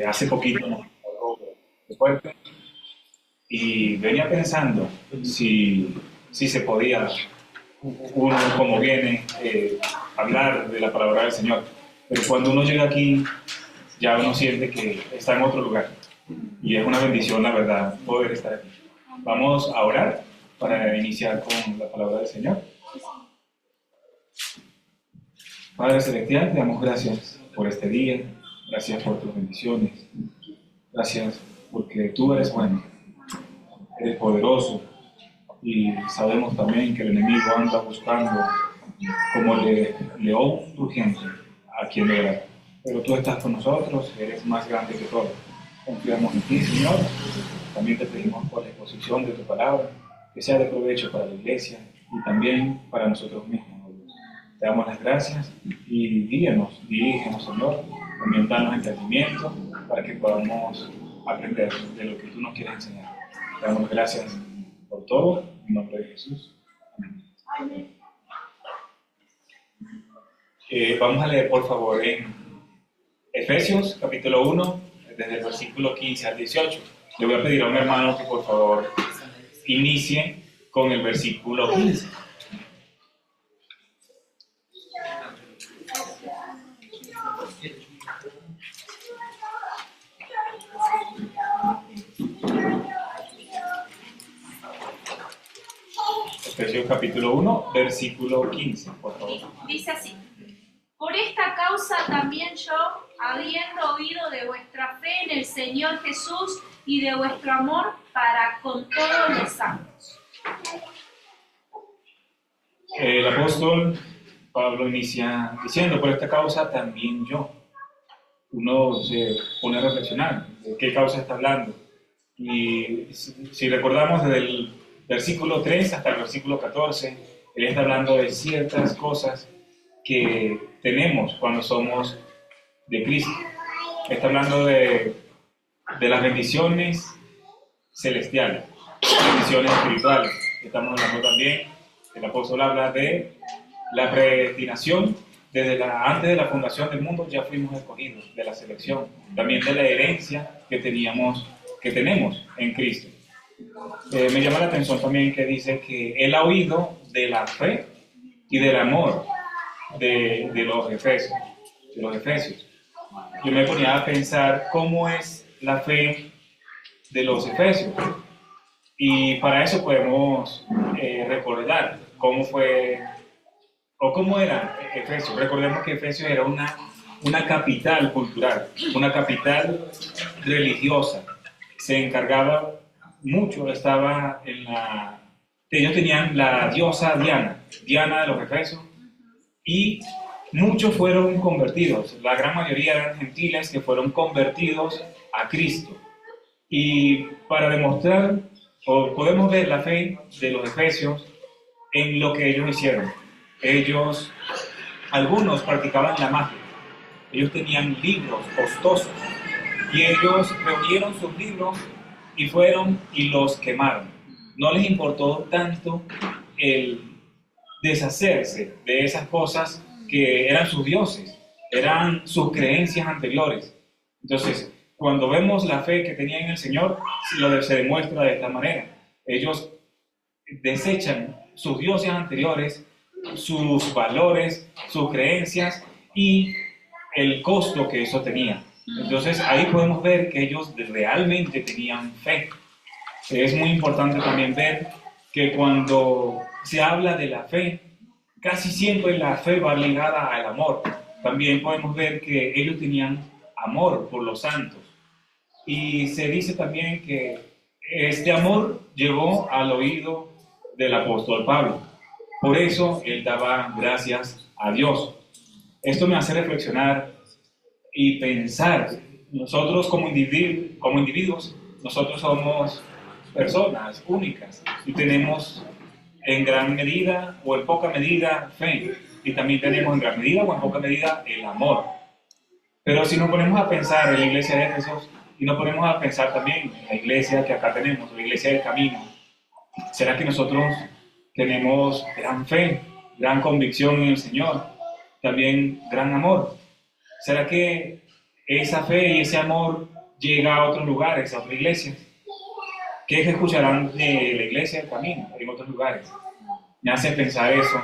hace poquito nos tocó fuerte y venía pensando si se podía uno como viene hablar de la palabra del Señor, pero cuando uno llega aquí ya uno siente que está en otro lugar y es una bendición, la verdad, poder estar aquí. Vamos a orar para iniciar con la palabra del Señor. Padre Celestial, te damos gracias por este día, gracias por tus bendiciones, gracias porque tú eres bueno, eres poderoso y sabemos también que el enemigo anda buscando como león urgente a quien devorar. Pero tú estás con nosotros, eres más grande que todo. Confiamos en ti, Señor. También te pedimos por la exposición de tu palabra, que sea de provecho para la iglesia y también para nosotros mismos. Te damos las gracias y guíanos, dirígenos, Señor, también danos entendimiento para que podamos aprender de lo que tú nos quieres enseñar. Te damos gracias por todo, en nombre de Jesús. Amén. Vamos a leer, por favor, en Efesios, capítulo 1, desde el versículo 15 al 18. Le voy a pedir a un hermano que, por favor, inicie con el versículo 15. Efesios capítulo 1, versículo 15, por favor. Dice así: por esta causa también yo, habiendo oído de vuestra fe en el Señor Jesús y de vuestro amor para con todos los santos. El apóstol Pablo inicia diciendo: por esta causa también yo. Uno se pone a reflexionar de qué causa está hablando. Y si recordamos desde el versículo 3 hasta el versículo 14, él está hablando de ciertas cosas que tenemos cuando somos de Cristo. Está hablando de las bendiciones celestiales, bendiciones espirituales. Estamos hablando también, el apóstol habla de la predestinación. Antes de la fundación del mundo ya fuimos escogidos, de la selección, también de la herencia que tenemos en Cristo. Me llama la atención también que dice que él ha oído de la fe y del amor de los efesios. Yo me ponía a pensar cómo es la fe de los efesios, y para eso podemos recordar cómo fue o cómo era Efesios. Recordemos que Efesios era una capital cultural, una capital religiosa. Se encargaba mucho, ellos tenían la diosa Diana de los Efesios, y muchos fueron convertidos. La gran mayoría eran gentiles que fueron convertidos a Cristo. Y para demostrar, podemos ver la fe de los efesios en lo que ellos hicieron. Algunos practicaban la magia. Ellos tenían libros costosos y ellos reunieron sus libros y fueron y los quemaron. No les importó tanto el deshacerse de esas cosas que eran sus dioses, eran sus creencias anteriores. Entonces, cuando vemos la fe que tenían en el Señor, se demuestra de esta manera. Ellos desechan sus dioses anteriores, sus valores, sus creencias y el costo que eso tenía. Entonces ahí podemos ver que ellos realmente tenían fe. Es muy importante también ver que cuando se habla de la fe, casi siempre la fe va ligada al amor. También podemos ver que ellos tenían amor por los santos. Y se dice también que este amor llegó al oído del apóstol Pablo. Por eso él daba gracias a Dios. Esto me hace reflexionar y pensar. Nosotros como individuos, nosotros somos personas únicas y tenemos en gran medida o en poca medida fe, y también tenemos en gran medida o en poca medida el amor. Pero si nos ponemos a pensar en la iglesia de Efesios y nos ponemos a pensar también en la iglesia que acá tenemos, la iglesia del camino, ¿será que nosotros tenemos gran fe, gran convicción en el Señor, también gran amor? ¿Será que esa fe y ese amor llega a otros lugares, a otras iglesias. ¿Qué escucharán de la iglesia del camino en otros lugares? Me hace pensar eso.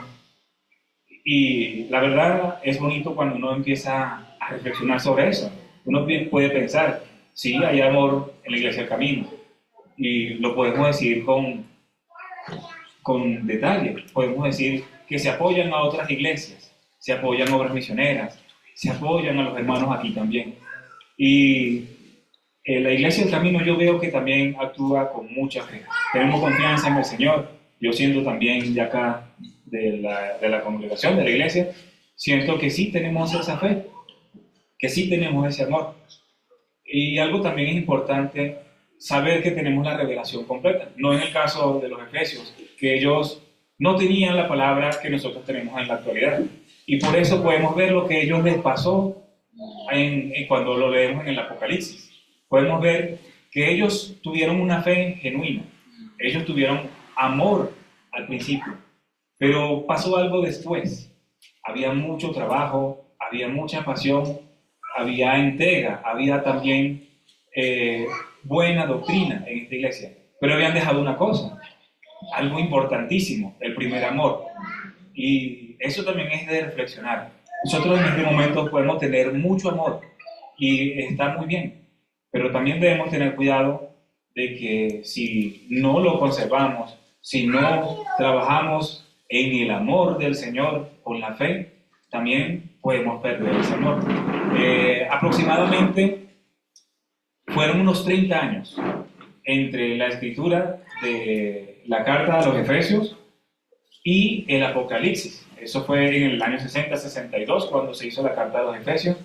Y la verdad es bonito cuando uno empieza a reflexionar sobre eso. Uno puede pensar, sí, hay amor en la iglesia del camino. Y lo podemos decir con detalle. Podemos decir que se apoyan a otras iglesias, se apoyan a obras misioneras, se apoyan a los hermanos aquí también. Y la iglesia del camino yo veo que también actúa con mucha fe. Tenemos confianza en el Señor. Yo siendo también de acá, de la congregación, de la iglesia, siento que sí tenemos esa fe, que sí tenemos ese amor. Y algo también es importante, saber que tenemos la revelación completa. No en el caso de los efesios, que ellos no tenían la palabra que nosotros tenemos en la actualidad. Y por eso podemos ver lo que a ellos les pasó cuando lo leemos en el Apocalipsis. Podemos ver que ellos tuvieron una fe genuina. Ellos tuvieron amor al principio. Pero pasó algo después. Había mucho trabajo, había mucha pasión, había entrega, había también buena doctrina en esta iglesia. Pero habían dejado una cosa, algo importantísimo, el primer amor. Y eso también es de reflexionar. Nosotros en este momento podemos tener mucho amor y está muy bien, pero también debemos tener cuidado de que si no lo conservamos, si no trabajamos en el amor del Señor con la fe, también podemos perder ese amor. Aproximadamente fueron unos 30 años entre la escritura de la carta a los Efesios y el Apocalipsis. Eso fue en el año 60-62 cuando se hizo la carta a los Efesios,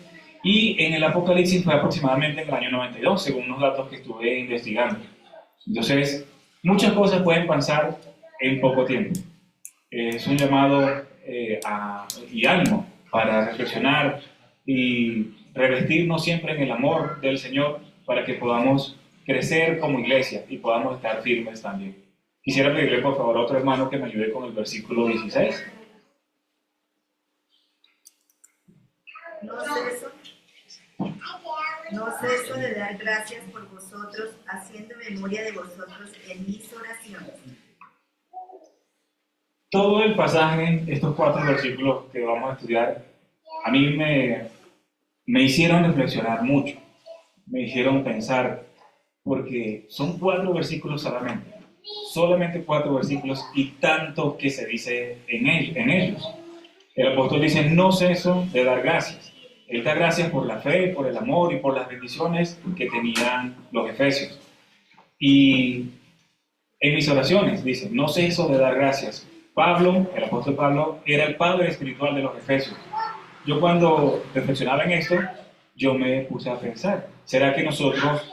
y en el Apocalipsis fue aproximadamente en el año 92, según unos datos que estuve investigando. Entonces, muchas cosas pueden pasar en poco tiempo. Es un llamado y ánimo para reflexionar y revestirnos siempre en el amor del Señor para que podamos crecer como iglesia y podamos estar firmes también. Quisiera pedirle por favor a otro hermano que me ayude con el versículo 16. No ceso de dar gracias por vosotros, haciendo memoria de vosotros en mis oraciones. Todo el pasaje, estos 4 versículos que vamos a estudiar, a mí me hicieron reflexionar mucho, me hicieron pensar, porque son 4 versículos solamente 4 versículos y tanto que se dice en ellos. El apóstol dice, no ceso de dar gracias. Él da gracias por la fe, por el amor y por las bendiciones que tenían los efesios. Y en mis oraciones, dice, no ceso de dar gracias. Pablo, el apóstol Pablo, era el padre espiritual de los efesios. Yo cuando reflexionaba en esto, yo me puse a pensar, ¿será que nosotros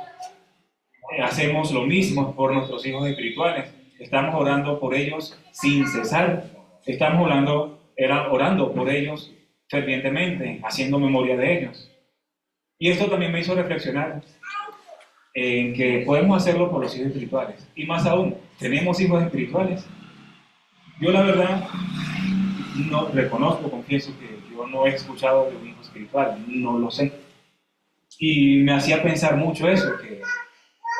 hacemos lo mismo por nuestros hijos espirituales? Estamos orando por ellos sin cesar. Estamos orando por ellos fervientemente, haciendo memoria de ellos. Y esto también me hizo reflexionar en que podemos hacerlo por los hijos espirituales. Y más aún, ¿tenemos hijos espirituales? Yo la verdad no reconozco, confieso que yo no he escuchado de un hijo espiritual, no lo sé. Y me hacía pensar mucho eso, que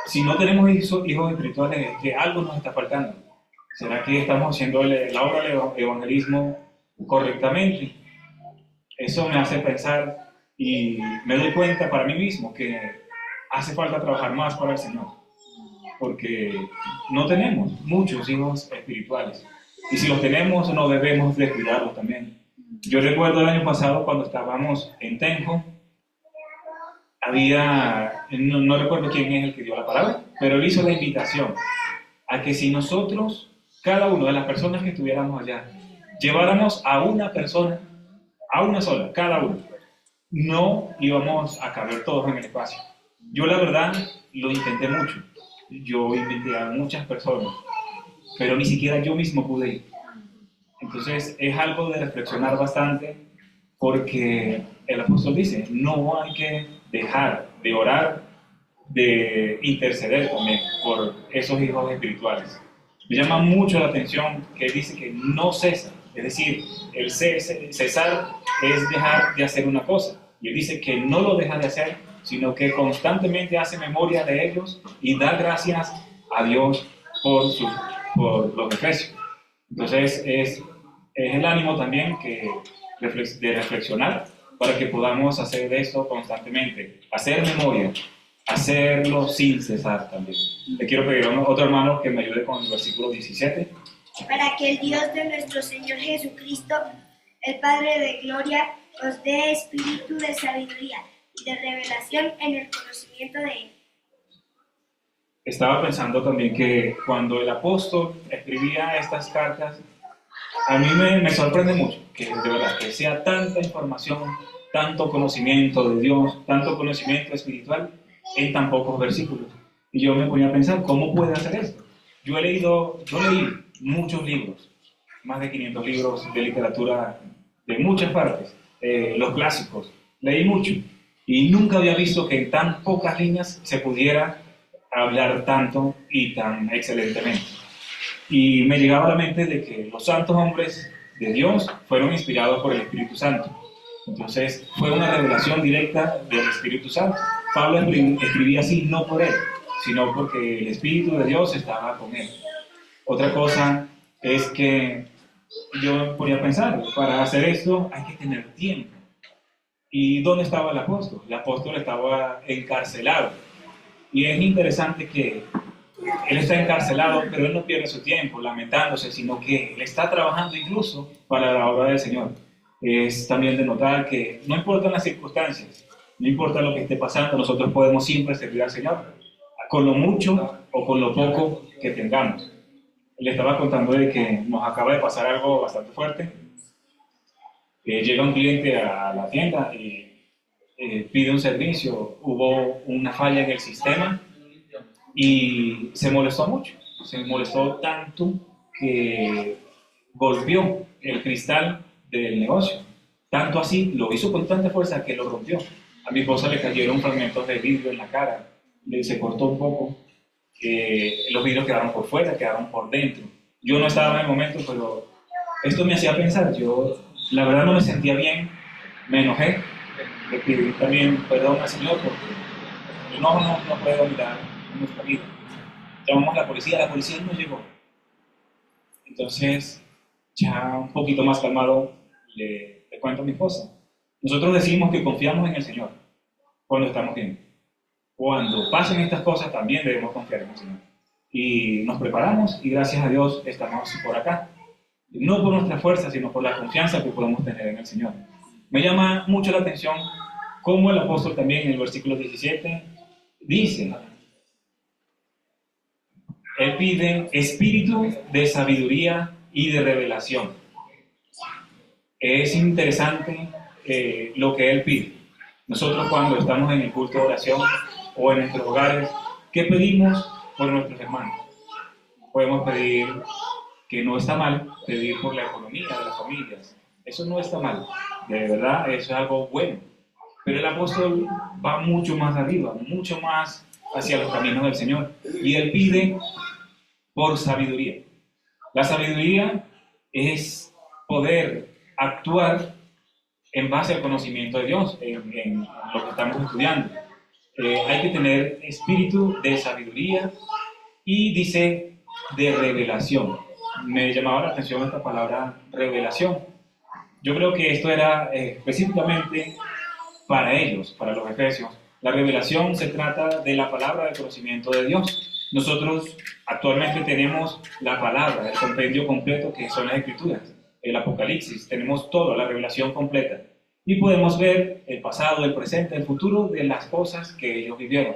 si no tenemos hijos espirituales es que algo nos está faltando. ¿Será que estamos haciendo la obra del evangelismo correctamente? Eso me hace pensar y me doy cuenta para mí mismo que hace falta trabajar más para el Señor, porque no tenemos muchos hijos espirituales. Y si los tenemos, no debemos de cuidarlos también. Yo recuerdo el año pasado cuando estábamos en Tenjo, no recuerdo quién es el que dio la palabra, pero él hizo la invitación a que si nosotros, cada una de las personas que estuviéramos allá, lleváramos a una persona, a una sola, cada uno, no íbamos a caber todos en el espacio. Yo la verdad lo intenté mucho. Yo invité a muchas personas, pero ni siquiera yo mismo pude ir. Entonces es algo de reflexionar bastante, porque el apóstol dice, no hay que dejar de orar, de interceder también por esos hijos espirituales. Me llama mucho la atención que dice que no cesa, es decir, el cesar es dejar de hacer una cosa, Y él dice que no lo deja de hacer, sino que constantemente hace memoria de ellos y da gracias a Dios por los efesios. Entonces es el ánimo también de reflexionar para que podamos hacer esto constantemente, hacer memoria, hacerlo sin cesar también. Le quiero pedir a otro hermano que me ayude con el versículo 17. Para que el Dios de nuestro Señor Jesucristo, el Padre de gloria, os dé espíritu de sabiduría y de revelación en el conocimiento de Él. Estaba pensando también que cuando el apóstol escribía estas cartas, a mí me sorprende mucho que de verdad que sea tanta información, tanto conocimiento de Dios, tanto conocimiento espiritual en tan pocos versículos. Y yo me ponía a pensar, ¿cómo puede hacer esto? Yo leí muchos libros, más de 500 libros de literatura de muchas partes, los clásicos, leí mucho y nunca había visto que en tan pocas líneas se pudiera hablar tanto y tan excelentemente. Y me llegaba a la mente de que los santos hombres de Dios fueron inspirados por el Espíritu Santo. Entonces fue una revelación directa del Espíritu Santo. Pablo escribía así no por él, sino porque el Espíritu de Dios estaba con él. Otra cosa es que yo podía pensar, para hacer esto hay que tener tiempo. ¿Y dónde estaba el apóstol? El apóstol estaba encarcelado. Y es interesante que él está encarcelado, pero él no pierde su tiempo lamentándose, sino que él está trabajando incluso para la obra del Señor. Es también de notar que no importan las circunstancias, no importa lo que esté pasando, nosotros podemos siempre servir al Señor, con lo mucho o con lo poco que tengamos. Le estaba contando de que nos acaba de pasar algo bastante fuerte. Llega un cliente a la tienda y pide un servicio, hubo una falla en el sistema y se molestó mucho, se molestó tanto que golpeó el cristal del negocio, tanto así, lo hizo con tanta fuerza que lo rompió. A mi esposa le cayeron fragmentos de vidrio en la cara, se cortó un poco, los vidrios quedaron por fuera, quedaron por dentro. Yo no estaba en el momento, pero esto me hacía pensar, yo la verdad no me sentía bien, me enojé, le pedí también perdón al Señor porque no puede dominar nuestra vida. Llamamos a la policía no llegó. Entonces, ya un poquito más calmado, le cuento a mi esposa. Nosotros decimos que confiamos en el Señor cuando estamos bien. Cuando pasen estas cosas también debemos confiar en el Señor. Y nos preparamos y gracias a Dios estamos por acá. No por nuestra fuerza, sino por la confianza que podemos tener en el Señor. Me llama mucho la atención cómo el apóstol también en el versículo 17 dice, él pide espíritu de sabiduría y de revelación. Es interesante lo que él pide. Nosotros cuando estamos en el culto de oración o en nuestros hogares, ¿qué pedimos por nuestros hermanos? Podemos pedir, que no está mal, pedir por la economía de las familias. Eso no está mal, de verdad, eso es algo bueno. Pero el apóstol va mucho más arriba, mucho más hacia los caminos del Señor. Y él pide por sabiduría. La sabiduría es poder actuar en base al conocimiento de Dios, en lo que estamos estudiando. Hay que tener espíritu de sabiduría y dice de revelación. Me llamaba la atención esta palabra revelación. Yo creo que esto era específicamente para ellos, para los efesios. La revelación se trata de la palabra del conocimiento de Dios. Nosotros actualmente tenemos la palabra, el compendio completo que son las Escrituras, el Apocalipsis, tenemos toda la revelación completa. Y podemos ver el pasado, el presente, el futuro de las cosas que ellos vivieron.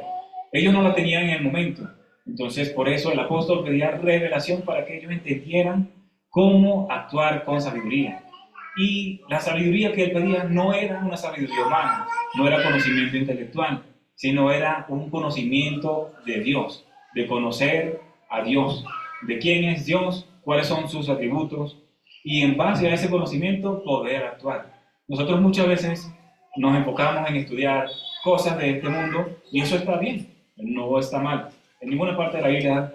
Ellos no la tenían en el momento. Entonces, por eso el apóstol pedía revelación para que ellos entendieran cómo actuar con sabiduría. Y la sabiduría que él pedía no era una sabiduría humana, no era conocimiento intelectual, sino era un conocimiento de Dios, de conocer a Dios, de quién es Dios, cuáles son sus atributos, y en base a ese conocimiento poder actuar. Nosotros muchas veces nos enfocamos en estudiar cosas de este mundo, y eso está bien, no está mal. En ninguna parte de la Biblia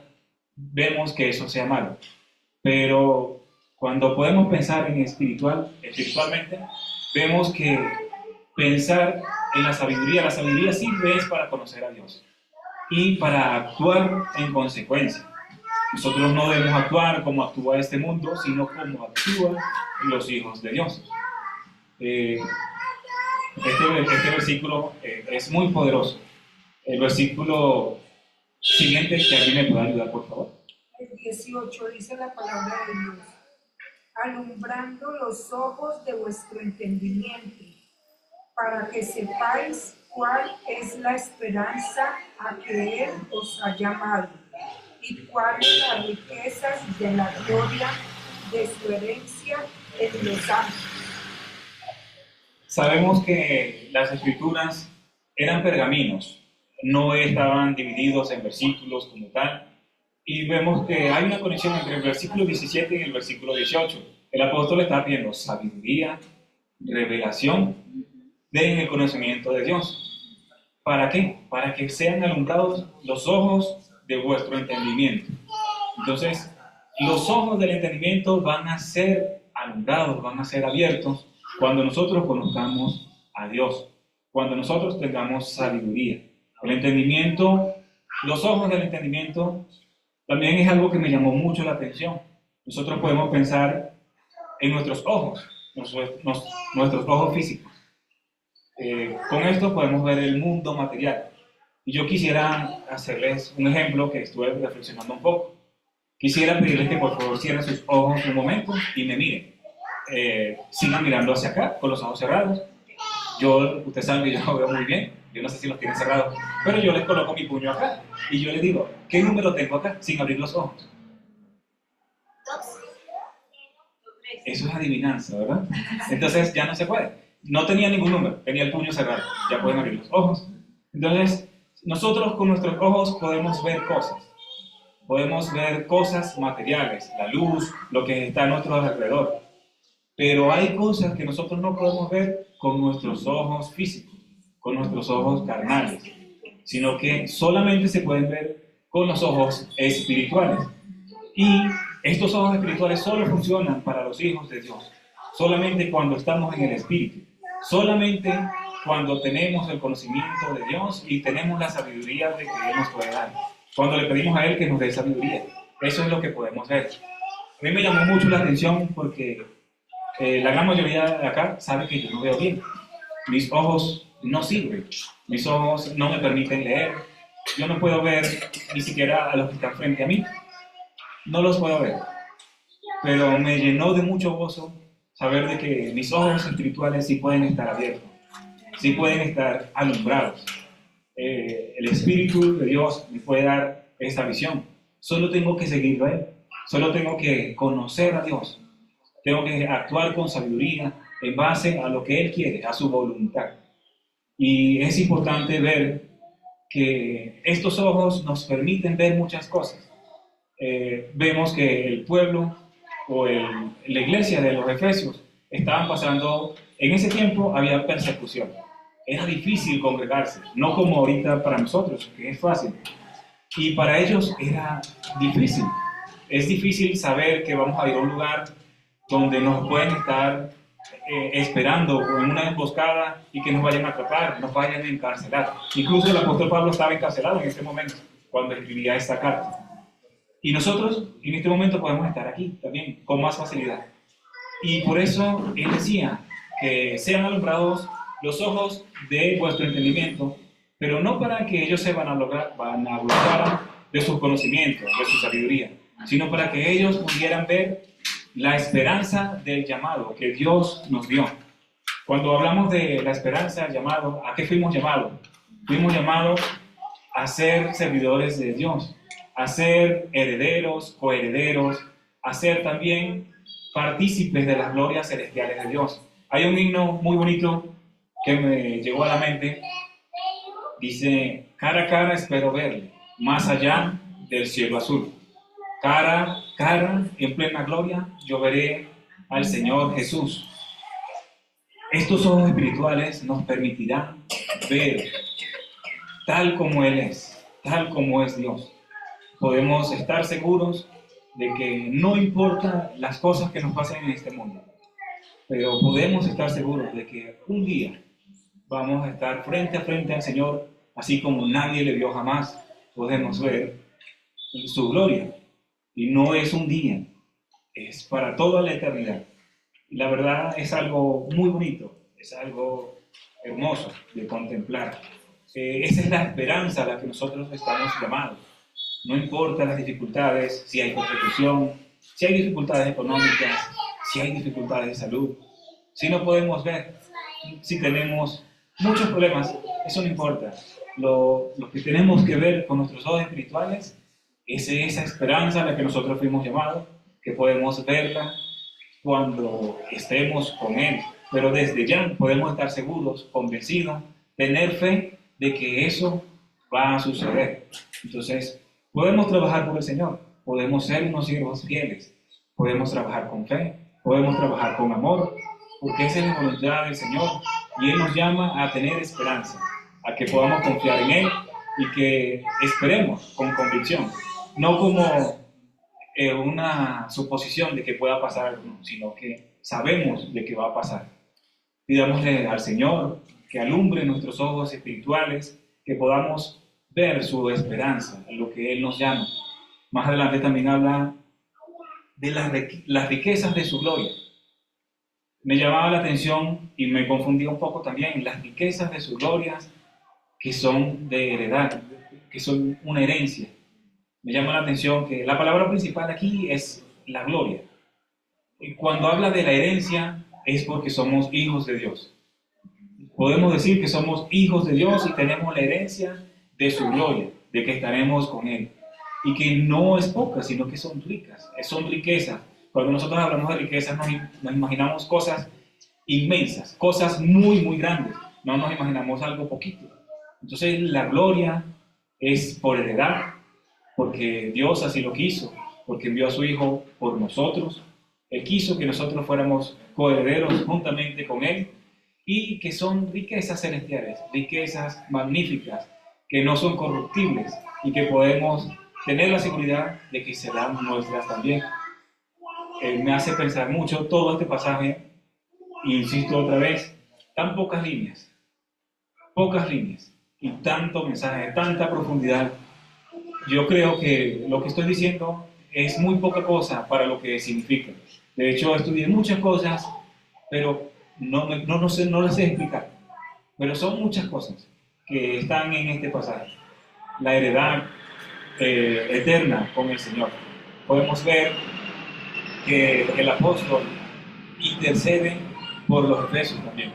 vemos que eso sea malo, pero cuando podemos pensar en espiritualmente, vemos que pensar en la sabiduría. La sabiduría sirve es para conocer a Dios y para actuar en consecuencia. Nosotros no debemos actuar como actúa este mundo, sino como actúan los hijos de Dios. Este versículo es muy poderoso. El versículo siguiente, que alguien me pueda ayudar, por favor. El 18 dice la palabra de Dios: alumbrando los ojos de vuestro entendimiento, para que sepáis cuál es la esperanza a que Él os ha llamado, y cuáles las riquezas de la gloria de su herencia en los santos. Sabemos que las escrituras eran pergaminos, no estaban divididos en versículos como tal, y vemos que hay una conexión entre el versículo 17 y el versículo 18. El apóstol está pidiendo sabiduría, revelación en el conocimiento de Dios. ¿Para qué? Para que sean alumbrados los ojos de vuestro entendimiento. Entonces, los ojos del entendimiento van a ser alumbrados, van a ser abiertos cuando nosotros conozcamos a Dios, cuando nosotros tengamos sabiduría. El entendimiento, los ojos del entendimiento, también es algo que me llamó mucho la atención. Nosotros podemos pensar en nuestros ojos, nuestros ojos físicos. Con esto podemos ver el mundo material. Y yo quisiera hacerles un ejemplo que estuve reflexionando un poco. Quisiera pedirles que por favor cierren sus ojos un momento y me miren. Sigan mirando hacia acá con los ojos cerrados. Ustedes saben que yo lo veo muy bien. Yo no sé si los tienen cerrados, pero yo les coloco mi puño acá y yo les digo, ¿qué número tengo acá? Sin abrir los ojos. Eso es adivinanza, ¿verdad? Entonces ya no se puede. No tenía ningún número, tenía el puño cerrado. Ya pueden abrir los ojos. Entonces, nosotros con nuestros ojos podemos ver cosas. Podemos ver cosas materiales, la luz, lo que está a nuestro alrededor. Pero hay cosas que nosotros no podemos ver con nuestros ojos físicos, con nuestros ojos carnales, sino que solamente se pueden ver con los ojos espirituales. Y estos ojos espirituales solo funcionan para los hijos de Dios, solamente cuando estamos en el Espíritu, solamente cuando tenemos el conocimiento de Dios y tenemos la sabiduría de que Él nos puede dar. Cuando le pedimos a Él que nos dé sabiduría, eso es lo que podemos ver. A mí me llamó mucho la atención porque la gran mayoría de acá sabe que yo no veo bien. Mis ojos no sirven, mis ojos no me permiten leer, yo no puedo ver ni siquiera a los que están frente a mí, no los puedo ver, pero me llenó de mucho gozo saber de que mis ojos espirituales sí pueden estar abiertos, sí pueden estar alumbrados. El Espíritu de Dios me puede dar esta visión, solo tengo que seguirlo a Él, solo tengo que conocer a Dios, tengo que actuar con sabiduría en base a lo que Él quiere, a su voluntad. Y es importante ver que estos ojos nos permiten ver muchas cosas. Vemos que el pueblo o la iglesia de los Efesios estaban pasando, en ese tiempo había persecución. Era difícil congregarse, no como ahorita para nosotros, que es fácil. Y para ellos era difícil. Es difícil saber que vamos a ir a un lugar donde nos pueden estar esperando en una emboscada y que nos vayan a atrapar, nos vayan a encarcelar. Incluso el apóstol Pablo estaba encarcelado en ese momento, cuando escribía esta carta. Y nosotros en este momento podemos estar aquí también, con más facilidad. Y por eso él decía que sean alumbrados los ojos de vuestro entendimiento, pero no para que ellos se vanagloriaran de sus conocimientos, de su sabiduría, sino para que ellos pudieran ver la esperanza del llamado que Dios nos dio. Cuando hablamos de la esperanza del llamado, ¿a qué fuimos llamados? Fuimos llamados a ser servidores de Dios, a ser herederos, coherederos, a ser también partícipes de las glorias celestiales de Dios. Hay un himno muy bonito que me llegó a la mente. Dice, cara a cara espero verle, más allá del cielo azul. Cara a cara, en plena gloria, yo veré al Señor Jesús. Estos ojos espirituales nos permitirán ver tal como Él es, tal como es Dios. Podemos estar seguros de que no importa las cosas que nos pasen en este mundo, pero podemos estar seguros de que un día vamos a estar frente a frente al Señor, así como nadie le vio jamás. Podemos ver su gloria. Y no es un día, es para toda la eternidad. Y la verdad es algo muy bonito, es algo hermoso de contemplar. Esa es la esperanza a la que nosotros estamos llamados. No importa las dificultades, si hay persecución, si hay dificultades económicas, si hay dificultades de salud, si no podemos ver, si tenemos muchos problemas, eso no importa. Lo que tenemos que ver con nuestros ojos espirituales es esa esperanza a la que nosotros fuimos llamados, que podemos verla cuando estemos con Él. Pero desde ya podemos estar seguros, convencidos, tener fe de que eso va a suceder. Entonces, podemos trabajar por el Señor, podemos ser unos siervos fieles, podemos trabajar con fe, podemos trabajar con amor, porque esa es la voluntad del Señor y Él nos llama a tener esperanza, a que podamos confiar en Él y que esperemos con convicción, no como una suposición de que pueda pasar algo, sino que sabemos de que va a pasar. Pidámosle al Señor que alumbre nuestros ojos espirituales, que podamos ver su esperanza en lo que Él nos llama. Más adelante también habla de las riquezas de su gloria. Me llamaba la atención y me confundía un poco también las riquezas de su gloria que son de heredad, que son una herencia. Me llama la atención que la palabra principal aquí es la gloria. Y cuando habla de la herencia es porque somos hijos de Dios. Podemos decir que somos hijos de Dios y tenemos la herencia de su gloria, de que estaremos con Él. Y que no es poca, sino que son ricas, son riquezas. Cuando nosotros hablamos de riquezas nos imaginamos cosas inmensas, cosas muy, muy grandes. No nos imaginamos algo poquito. Entonces la gloria es por heredad, porque Dios así lo quiso, porque envió a su Hijo por nosotros. Él quiso que nosotros fuéramos coherederos juntamente con Él y que son riquezas celestiales, riquezas magníficas, que no son corruptibles y que podemos tener la seguridad de que serán nuestras también. Me hace pensar mucho todo este pasaje, e insisto otra vez, tan pocas líneas y tanto mensaje, tanta profundidad. Yo creo que lo que estoy diciendo es muy poca cosa para lo que significa. De hecho, estudié muchas cosas, pero no las sé explicar. Pero son muchas cosas que están en este pasaje. La heredad eterna con el Señor. Podemos ver que el apóstol intercede por los efesios también.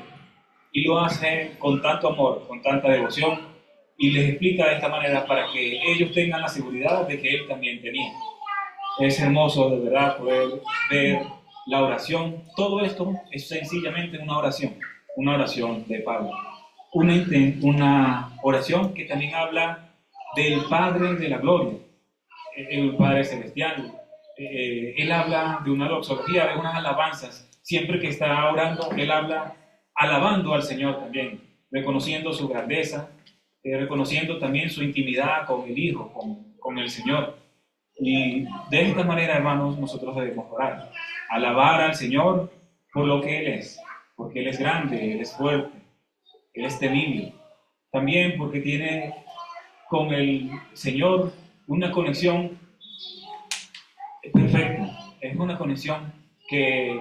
Y lo hace con tanto amor, con tanta devoción, y les explica de esta manera para que ellos tengan la seguridad de que él también tenía. Es hermoso de verdad poder ver la oración. Todo esto es sencillamente una oración de Pablo. Una oración que también habla del Padre de la Gloria, el Padre Celestial. Él habla de una doxología, de unas alabanzas. Siempre que está orando, él habla alabando al Señor también, reconociendo su grandeza, reconociendo también su intimidad con el Hijo, con el Señor. Y de esta manera, hermanos, nosotros debemos orar, alabar al Señor por lo que Él es, porque Él es grande, Él es fuerte, Él es temible. También porque tiene con el Señor una conexión perfecta, es una conexión que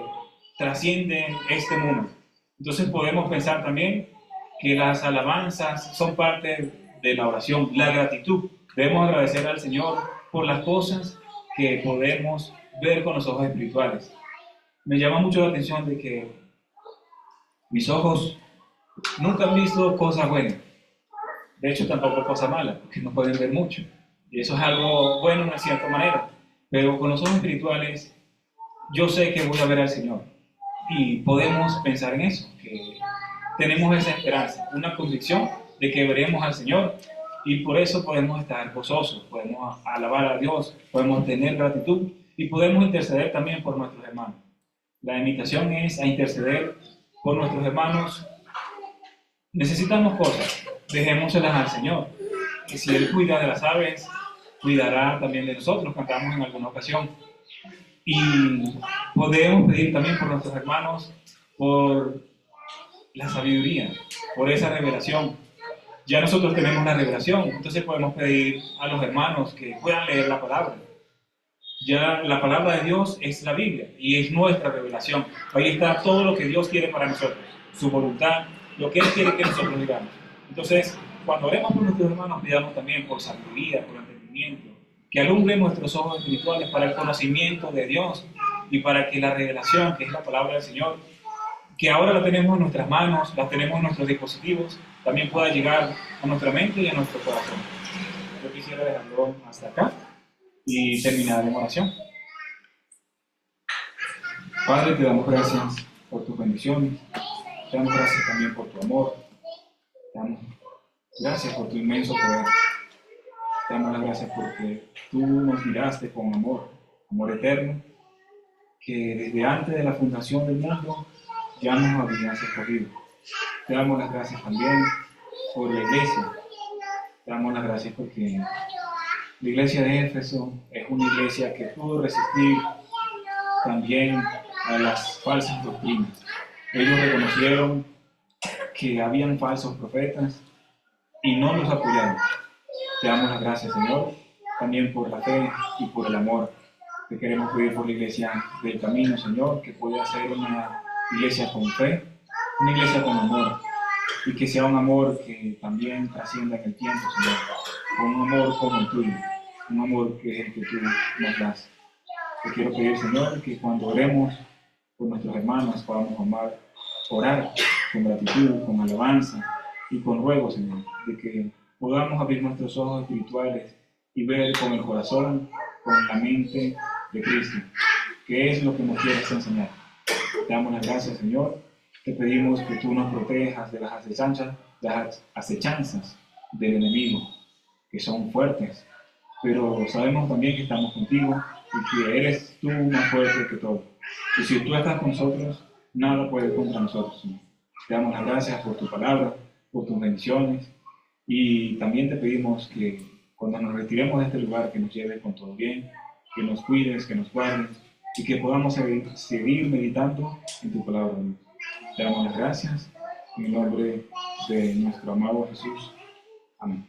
trasciende este mundo. Entonces podemos pensar también que las alabanzas son parte de la oración, la gratitud. Debemos agradecer al Señor por las cosas que podemos ver con los ojos espirituales. Me llama mucho la atención de que mis ojos nunca han visto cosas buenas. De hecho, tampoco cosas malas, porque no pueden ver mucho. Y eso es algo bueno de una cierta manera. Pero con los ojos espirituales, yo sé que voy a ver al Señor. Y podemos pensar en eso, que tenemos esa esperanza, una convicción de que veremos al Señor. Y por eso podemos estar gozosos, podemos alabar a Dios, podemos tener gratitud y podemos interceder también por nuestros hermanos. La invitación es a interceder por nuestros hermanos. Necesitamos cosas, dejémoselas al Señor. Que si Él cuida de las aves, cuidará también de nosotros, cantamos en alguna ocasión. Y podemos pedir también por nuestros hermanos, por la sabiduría, por esa revelación. Ya nosotros tenemos la revelación, entonces podemos pedir a los hermanos que puedan leer la palabra. Ya la palabra de Dios es la Biblia y es nuestra revelación. Ahí está todo lo que Dios quiere para nosotros, su voluntad, lo que Él quiere que nosotros digamos. Entonces, cuando oremos por nuestros hermanos, pidamos también por sabiduría, por entendimiento, que alumbre nuestros ojos espirituales para el conocimiento de Dios y para que la revelación, que es la palabra del Señor, que ahora la tenemos en nuestras manos, la tenemos en nuestros dispositivos, también pueda llegar a nuestra mente y a nuestro corazón. Yo quisiera dejarlo hasta acá y terminar en oración. Padre, te damos gracias por tus bendiciones, te damos gracias también por tu amor, te damos gracias por tu inmenso poder, te damos las gracias porque tú nos miraste con amor, amor eterno, que desde antes de la fundación del mundo ya nos habías escogido. Te damos las gracias también por la iglesia. Te damos las gracias porque la iglesia de Éfeso es una iglesia que pudo resistir también a las falsas doctrinas. Ellos reconocieron que habían falsos profetas y no los apoyaron. Te damos las gracias, Señor, también por la fe y por el amor. Te queremos pedir por la iglesia del camino, Señor, que pueda ser una iglesia con fe, una iglesia con amor, y que sea un amor que también trascienda en el tiempo, Señor, con un amor como el tuyo, un amor que es el que tú nos das. Te quiero pedir, Señor, que cuando oremos por nuestros hermanos podamos orar con gratitud, con alabanza y con ruego, Señor, de que podamos abrir nuestros ojos espirituales y ver con el corazón, con la mente de Cristo, que es lo que nos quieres enseñar. Te damos las gracias, Señor. Te pedimos que tú nos protejas de las acechanzas del enemigo, que son fuertes, pero sabemos también que estamos contigo y que eres tú más fuerte que todo. Y si tú estás con nosotros, nada puede contra nosotros, Señor. Te damos las gracias por tu palabra, por tus bendiciones, y también te pedimos que cuando nos retiremos de este lugar, que nos lleves con todo bien, que nos cuides, que nos guardes, y que podamos seguir meditando en tu palabra. Te damos las gracias en el nombre de nuestro amado Jesús. Amén.